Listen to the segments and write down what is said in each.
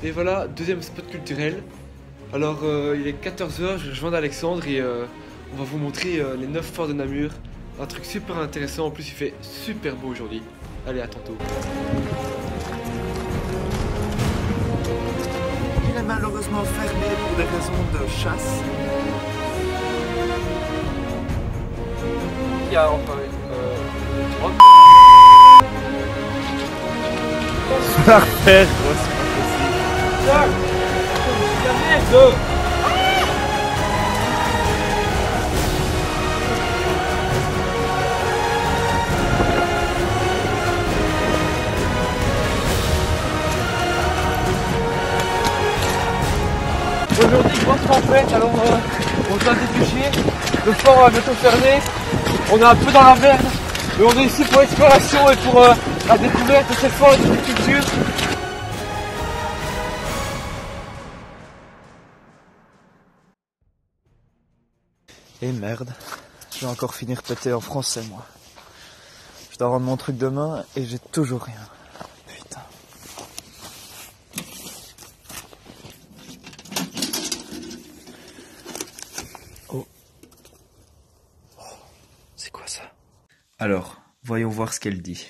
Et voilà, deuxième spot culturel. Alors il est 14 h, je rejoins Alexandre et on va vous montrer les 9 forts de Namur. Un truc super intéressant, en plus il fait super beau aujourd'hui. Allez, à tantôt. Il est malheureusement fermé pour des raisons de chasse. Il y a encore une... La refaire, c'est pas possible. Aujourd'hui, grosse tempête, alors on doit dépêcher. Le fort va bientôt fermer. On est un peu dans la merde, mais on est ici pour l'exploration et pour la découverte de ces forts et de cette culture. Et merde, je vais encore finir pété en français moi. Je dois rendre mon truc demain et j'ai toujours rien. Putain. Oh. C'est quoi ça? Alors, voyons voir ce qu'elle dit.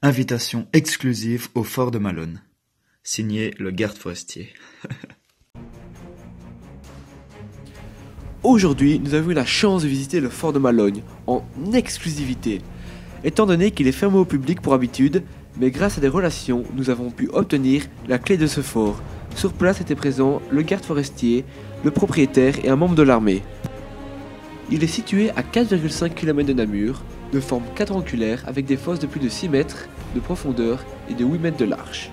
Invitation exclusive au fort de Malone. Signé le garde forestier. Aujourd'hui, nous avons eu la chance de visiter le fort de Malogne en exclusivité. Étant donné qu'il est fermé au public pour habitude, mais grâce à des relations, nous avons pu obtenir la clé de ce fort. Sur place étaient présents le garde forestier, le propriétaire et un membre de l'armée. Il est situé à 4,5 km de Namur, de forme quadrangulaire avec des fosses de plus de 6 mètres de profondeur et de 8 mètres de large.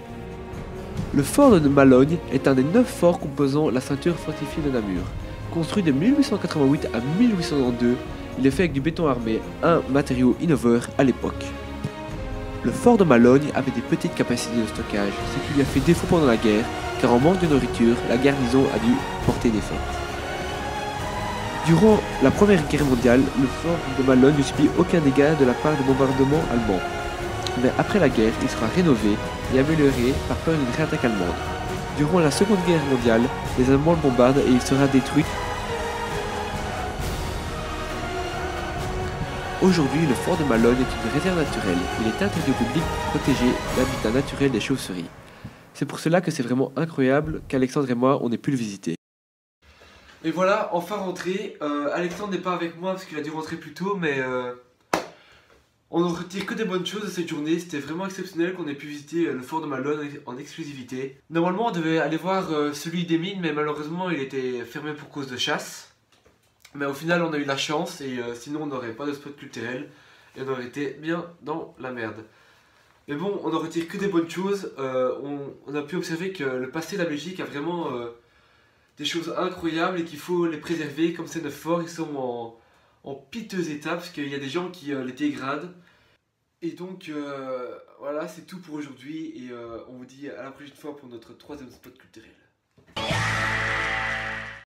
Le fort de Malogne est un des 9 forts composant la ceinture fortifiée de Namur. Construit de 1888 à 1892, il est fait avec du béton armé, un matériau innoveur à l'époque. Le fort de Malogne avait des petites capacités de stockage, ce qui lui a fait défaut pendant la guerre, car en manque de nourriture, la garnison a dû porter défaite. Durant la Première Guerre mondiale, le fort de Malogne ne subit aucun dégât de la part des bombardements allemands. Mais après la guerre, il sera rénové et amélioré par peur d'une réattaque allemande. Durant la Seconde Guerre mondiale, les Allemands le bombardent et il sera détruit. Aujourd'hui, le fort de Malogne est une réserve naturelle. Il est interdit au public pour protéger l'habitat naturel des chauves-souris. C'est pour cela que c'est vraiment incroyable qu'Alexandre et moi, on ait pu le visiter. Et voilà, enfin rentré. Alexandre n'est pas avec moi parce qu'il a dû rentrer plus tôt, mais on ne retire que des bonnes choses de cette journée. C'était vraiment exceptionnel qu'on ait pu visiter le fort de Malogne en exclusivité. Normalement, on devait aller voir celui des mines, mais malheureusement, il était fermé pour cause de chasse. Mais au final, on a eu la chance et sinon, on n'aurait pas de spot culturel et on aurait été bien dans la merde. Mais bon, on ne retire que des bonnes choses. On a pu observer que le passé de la Belgique a vraiment des choses incroyables et qu'il faut les préserver. Comme ces 9 forts, ils sont en piteux état parce qu'il y a des gens qui les dégradent. Et donc voilà, c'est tout pour aujourd'hui et on vous dit à la prochaine fois pour notre 3e spot culturel.